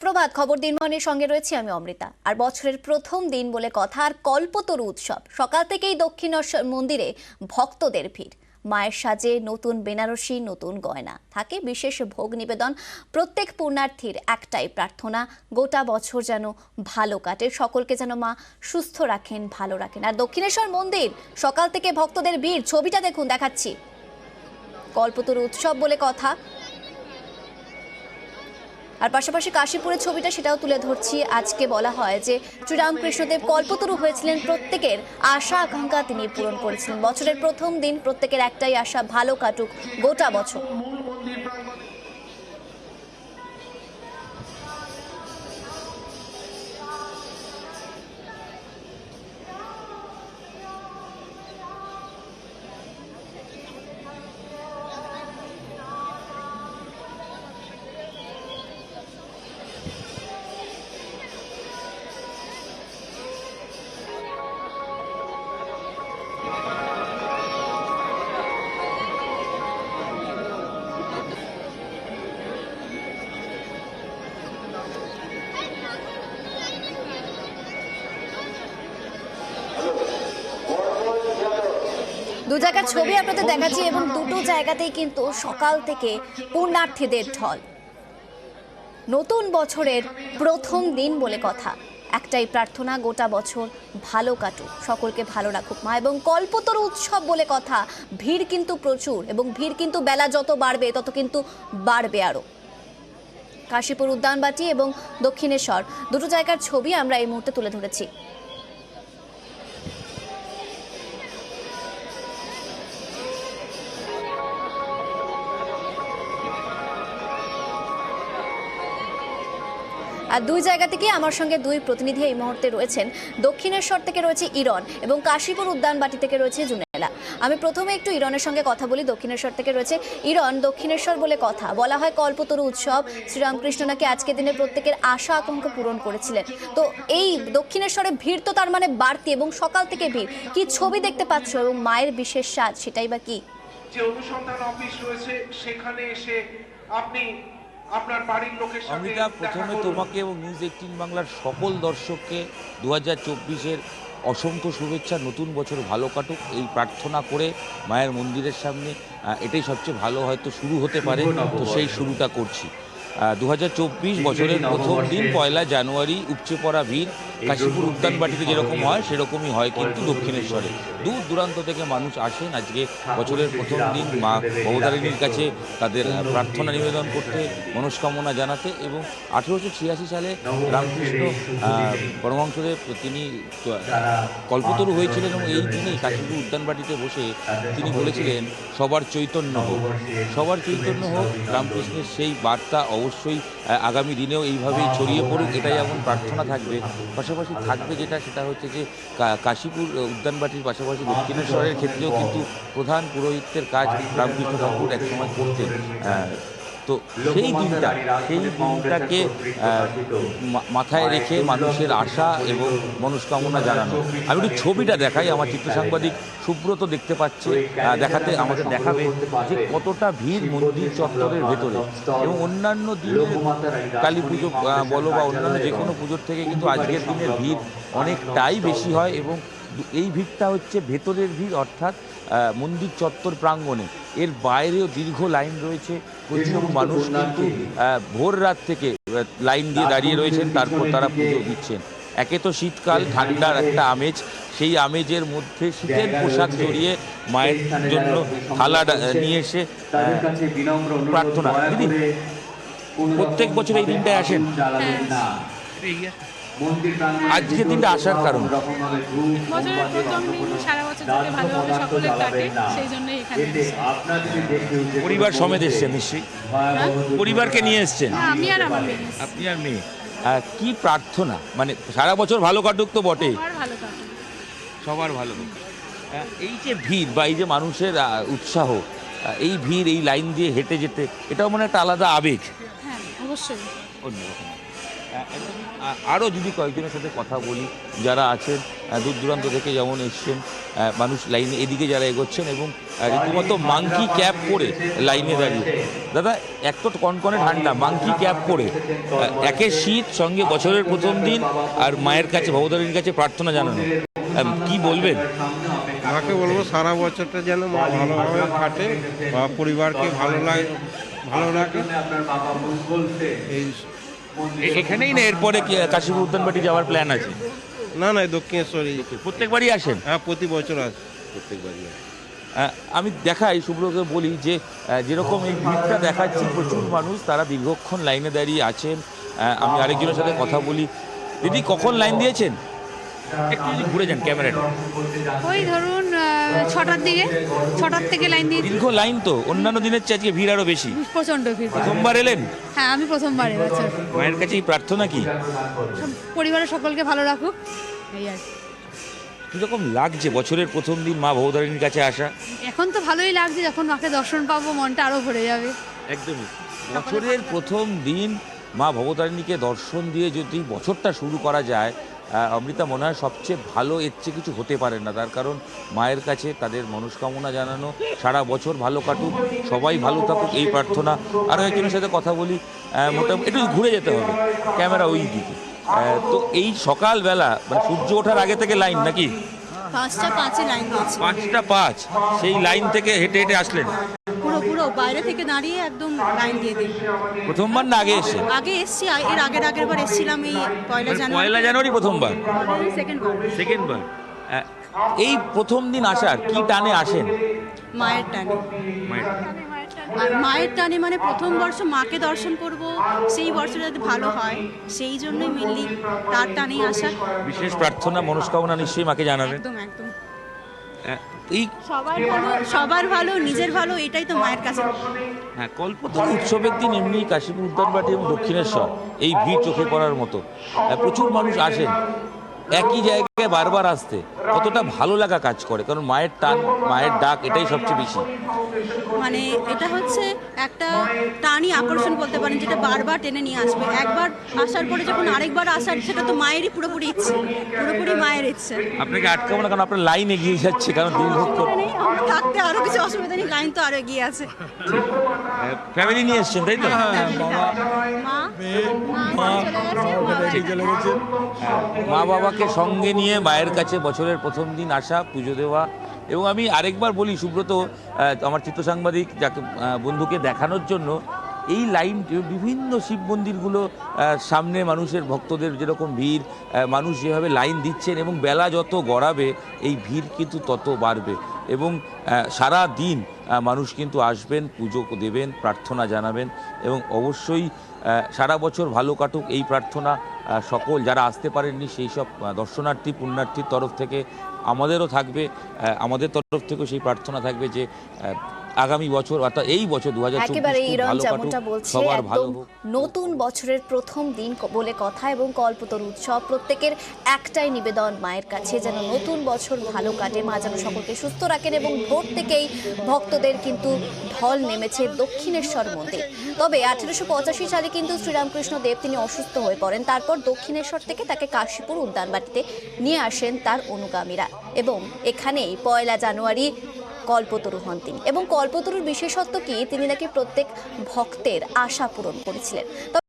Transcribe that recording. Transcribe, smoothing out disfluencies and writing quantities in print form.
প্রভাত খবর দিনমণির সঙ্গে রয়েছে আমি অমৃতা। আর বছরের প্রথম দিন বলে কথা, আর কল্পতরু উৎসব। সকাল থেকেই দক্ষিণেশ্বর মন্দিরে ভক্তদের ভিড়। মায়ের সাজে নতুন বেনারসি, নতুন গয়না, থাকে বিশেষ ভোগ নিবেদন। প্রত্যেক পুণ্যার্থীর একটাই প্রার্থনা, গোটা বছর যেন ভালো কাটে, সকলকে যেন মা সুস্থ রাখেন, ভালো রাখেন। আর দক্ষিণেশ্বর মন্দির সকাল থেকে ভক্তদের ভিড়, ছবিটা দেখুন, দেখাচ্ছি। কল্পতরু উৎসব বলে কথা। আর পাশাপাশি কাশীপুরের ছবিটা সেটাও তুলে ধরছি। আজকে বলা হয় যে শ্রীরামকৃষ্ণদেব কল্পতরু হয়েছিলেন, প্রত্যেকের আশা আকাঙ্ক্ষা তিনি পূরণ করেছিলেন। বছরের প্রথম দিন প্রত্যেকের একটাই আশা, ভালো কাটুক গোটা বছর। দু জায়গার ছবি আপনাদের দেখাচ্ছি এবং দুটো জায়গাতেই কিন্তু সকাল থেকে পুণ্যার্থীদের ঢল। নতুন বছরের প্রথম দিন বলে কথা, একটাই প্রার্থনা, গোটা বছর ভালো কাটুক, সকলকে ভালো রাখুক মা। এবং কল্পতরু উৎসব বলে কথা, ভিড় কিন্তু প্রচুর, এবং ভিড় কিন্তু বেলা যত বাড়বে তত কিন্তু বাড়বে আরো। কাশীপুর উদ্যানবাটি এবং দক্ষিণেশ্বর দুটো জায়গার ছবি আমরা এই মুহূর্তে তুলে ধরেছি। আর দুই জায়গা থেকে আমার সঙ্গে দুই প্রতিনিধি এই মুহূর্তে রয়েছেন। দক্ষিণেশ্বর থেকে রয়েছে ইরন এবং কাশীপুর উদ্যানবাটি থেকে রয়েছে জুনেলা। আমি প্রথমে একটু ইরনের সঙ্গে কথা বলি। দক্ষিণেশ্বর থেকে রয়েছে ইরন। দক্ষিণেশ্বর বলে কথা, বলা হয় কল্পতরু উৎসব, শ্রীরামকৃষ্ণ নাকি আজকের দিনে প্রত্যেকের আশা আকাঙ্ক্ষা পূরণ করেছিলেন। তো এই দক্ষিণেশ্বরে ভিড় তো তার মানে বাড়তি, এবং সকাল থেকে ভিড়। কি ছবি দেখতে পাচ্ছ এবং মায়ের বিশেষ সাজ, সেটাই বা কি? যে অনুসন্ধান অফিস রয়েছে সেখানে এসে আপনি আপনার বাড়ির লোকের সাথে অমৃতা, প্রথমে তোমাকে এবং নিউজ 18 বাংলার সকল দর্শককে 2024-এর অসংখ্য শুভেচ্ছা। নতুন বছর ভালো কাটুক এই প্রার্থনা করে মায়ের মন্দিরের সামনে এটাই সবচেয়ে ভালো হয়তো শুরু হতে পারে, তো সেই শুরুটা করছি। 2024 বছরের প্রথম দিন 1 জানুয়ারি উপচে পড়া ভিড় কাশীপুর উদ্যানবাটিতে যেরকম হয় সেরকমই হয় কিন্তু দক্ষিণেশ্বরে। দূর দূরান্ত থেকে মানুষ আসেন আজকে বছরের প্রথম দিন মা ভবতারিণীর কাছে তাদের প্রার্থনা নিবেদন করতে, মনস্কামনা জানাতে। এবং 1886 সালে রামকৃষ্ণ পরমহংসদেব তিনি কল্পতরু হয়েছিলেন, এবং এই দিনেই কাশীপুর উদ্যানবাটিতে বসে তিনি বলেছিলেন সবার চৈতন্য হোক, সবার চৈতন্য হোক। রামকৃষ্ণের সেই বার্তা অবশ্যই আগামী দিনেও এইভাবেই ছড়িয়ে পড়ুক, এটাই এমন প্রার্থনা থাকবে। পাশাপাশি থাকবে সেটা হচ্ছে যে কাশীপুর উদ্যানবাটির পাশাপাশি দক্ষিণেশ্বরের ক্ষেত্রেও কিন্তু প্রধান পুরোহিতের কাজ রামকৃষ্ণ ঠাকুর একসময় করতেন। তো সেই দিনটাকে মাথায় রেখে মানুষের আশা এবং মনস্কামনা জানানো। আমি একটু ছবিটা দেখাই, আমার চিত্র সাংবাদিক সুব্রত দেখতে পাচ্ছে, আমাকে দেখাবে যে কতটা ভিড় মন্দির চত্বরের ভেতরে। এবং অন্যান্য দিনের কালী পুজো বলো বা অন্যান্য যে কোনো পুজোর থেকে কিন্তু আজকের দিনের ভিড় অনেকটাই বেশি হয়। এবং এই ভিড়টা হচ্ছে ভেতরের ভিড়, অর্থাৎ মন্দির চত্বর প্রাঙ্গণে। এর বাইরেও দীর্ঘ লাইন রয়েছে, প্রচুর মানুষ কিন্তু ভোর রাত থেকে লাইন দিয়ে দাঁড়িয়ে রয়েছেন, তারপর তারা পুজো দিচ্ছেন। একে তো শীতকাল, ঠান্ডার একটা আমেজ, সেই আমেজের মধ্যে শীতের পোশাক জড়িয়ে মায়ের জন্য থালা নিয়ে এসে প্রার্থনা। দিদি, প্রত্যেক বছর এই দিনটায় আসেন? আজকের দিনটা আসার কারণ বছরের প্রথম দিন, সারা বছর যাতে ভালোভাবে সকলে কাটে সেই জন্যই এখানে পরিবার সমেত এসছেন নিশ্চয়ই? পরিবারকে নিয়ে এসছেন? আমি আর আমার মেয়ে। আপনি আর মেয়ে। কি প্রার্থনা, মানে সারা বছর ভালো কাটুক তো বটে, ভালো কাটুক, সবার ভালো কাটুক। এই যে ভিড় বা এই যে মানুষের উৎসাহ, এই ভিড়, এই লাইন দিয়ে হেঁটে যেতে, এটাও মানে একটা আলাদা আবেগ। হ্যাঁ অবশ্যই অন্যরকম। আরও যদি কয়েকজনের সাথে কথা বলি যারা আছেন দূর দূরান্ত থেকে যেমন এসছেন, মানুষ লাইনে এদিকে যারা এগোচ্ছেন, এবং রীতিমতো মাংকি ক্যাপ পরে লাইনে দাঁড়িয়ে। দাদা, এক তো কনকনে ঠান্ডা, মাংকি ক্যাপ পরে, একে শীত, সঙ্গে বছরের প্রথম দিন, আর মায়ের কাছে, ভবতারিণীর কাছে প্রার্থনা জানানো, কি বলবেন? মাকে বলবো সারা বছরটা যেন মা ভালোভাবে কাটে বা পরিবারকে ভালো রাখে। এখানেই না, এরপরে কি কাশীপুর উদ্যানবাটি যাওয়ার প্ল্যান আছে? না দক্ষিণেশ্বরী প্রত্যেকবারই আসেন? হ্যাঁ, প্রতি বছর আছে। প্রত্যেকবারই আসেন। আমি দেখাই, শুভ্রকে বলি যে যেরকম এই ভিড়টা দেখাচ্ছি, প্রচুর মানুষ, তারা দীর্ঘক্ষণ লাইনে দাঁড়িয়ে আছেন। আমি আরেকজনের সাথে কথা বলি। দিদি, কখন লাইন দিয়েছেন? একটু যদি ঘুরে যান ক্যামেরাটা। ওই ধরুন 6টার দিকে, 6টার থেকে লাইন দিয়ে দীর্ঘ লাইন তো, অন্যান্য দিনের চেয়ে আজকে ভিড় আরো বেশি। প্রচণ্ড ভিড়। প্রথমবার এলেন? হ্যাঁ, আমি প্রথমবার এবছর। মায়ের কাছে এই প্রার্থনা কি? পরিবারের সকলকে ভালো রাখুক, এই আর কি। কীরকম লাগছে বছরের প্রথম দিন মা ভবতারিণীর কাছে আসা? এখন তো ভালোই লাগছে, যখন মাকে দর্শন পাবো মনটা আরও ভরে যাবে। একদমই। বছরের প্রথম দিন মা ভবতারিণীকে দর্শন দিয়ে যদি বছরটা শুরু করা যায়, অমৃতা, মনে হয় সবচেয়ে ভালো, এর চেয়ে কিছু হতে পারে না। তার কারণ মায়ের কাছে তাদের মনস্কামনা জানানো, সারা বছর ভালো কাটুক, সবাই ভালো থাকুক, এই প্রার্থনা। আরও একজনের সাথে কথা বলি, মোটামুটি একটু ঘুরে যেতে হবে, ক্যামেরা ওই দিকে। তো এই সকালবেলা, মানে সূর্য ওঠার আগে থেকে লাইন নাকি? 5টা 5-এ লাইন দিয়েছি। 5টা 5, সেই লাইন থেকে হেঁটে হেঁটে আসলেন? পুরো বাইরে থেকে দাঁড়িয়ে একদম লাইন দিয়ে দিই। প্রথমবার না আগে এসে? আগে এসছি, এর আগের বার এসেছিলাম এই পয়লা জানুয়ারি প্রথমবার, সেকেন্ডবার। এই প্রথম দিন আসার কি টানে আসেন? মায়ের টানে। আর মায়ের টানে মানে প্রথম বর্ষ মাকে দর্শন করব, সেই বর্ষটা যাতে ভালো হয়, সেই জন্যই মেনলি তার টানেই আসা। বিশেষ প্রার্থনা, মনস্কামনা নিশ্চয়ই মাকে জানাবেন। একদম। এই সবার ভালো, নিজের ভালো, এটাই তো মায়ের কাছে। হ্যাঁ, কল্পতরু উৎসবের দিন এমনি কাশীপুর উদ্যানবাটি এবং দক্ষিণেশ্বর এই ভিড় চোখে পড়ার মতো। প্রচুর মানুষ আসেন একই জায়গায় বারবার আসতে, কতটা ভালো লাগা কাজ করে, কারণ মায়ের টান, মায়ের ডাক, এটাই সবচেয়ে বেশি। মানে এটা হচ্ছে একটা টানই আকর্ষণ বলতে পারেন, যেটা বারবার টেনে নিয়ে আসবে। একবার আসার পরে যখন আরেকবার আসার, সেটা তো মায়েরই পুরোপুরি ইচ্ছে, পুরোপুরি মায়ের ইচ্ছে। আপনাকে আটকাবো না, কারণ আপনার লাইন এগিয়ে যাচ্ছে, কারণ দীর্ঘক্ষণ থাকতে আরো কিছু অসুবিধা নেই, লাইন তো আরো এগিয়ে আছে। ফ্যামিলি নিয়ে এসছেন, তাই তো? মা বাবাকে সঙ্গে নিয়ে মায়ের কাছে বছরের প্রথম দিন আসা, পুজো দেওয়া। এবং আমি আরেকবার বলি, সুব্রত, আমার চিত্র সাংবাদিক যাকে বন্ধুকে দেখানোর জন্য, এই লাইন, বিভিন্ন শিব মন্দিরগুলো সামনে মানুষের, ভক্তদের যেরকম ভিড়, মানুষ যেভাবে লাইন দিচ্ছেন, এবং বেলা যত গড়াবে এই ভিড় কিন্তু তত বাড়বে। এবং সারা দিন মানুষ কিন্তু আসবেন, পুজো দেবেন, প্রার্থনা জানাবেন, এবং অবশ্যই সারা বছর ভালো কাটুক এই প্রার্থনা সকল যারা আসতে পারেননি সেই সব দর্শনার্থী, পুণ্যার্থীর তরফ থেকে আমাদেরও থাকবে, আমাদের তরফ থেকেও সেই প্রার্থনা থাকবে যে আগামী বছর, অর্থাৎ এই বছর 2024 একেবারে ইরন যেমনটা বলছে, সবার ভালো একদম হোক। নতুন বছরের প্রথম দিন বলে কথা, এবং কল্পতরু উৎসব, প্রত্যেকের একটাই নিবেদন মায়ের কাছে, যেন নতুন বছর ভালো কাটে, মা যেন সকলকে সুস্থ রাখেন। এবং ভোর থেকেই ভক্তদের কিন্তু ঢল নেমেছে দক্ষিণেশ্বর মন্দির। তবে 1885 সালে কিন্তু শ্রীরামকৃষ্ণ দেব তিনি অসুস্থ হয়ে পড়েন, তারপর দক্ষিণেশ্বর থেকে তাকে কাশীপুর উদ্যানবাটিতে নিয়ে আসেন তার অনুগামীরা, এবং এখানেই 1 জানুয়ারি কল্পতরু হন তিনি। এবং কল্পতরুর বিশেষত্ব কি, তিনি নাকি প্রত্যেক ভক্তের আশা পূরণ করেছিলেন।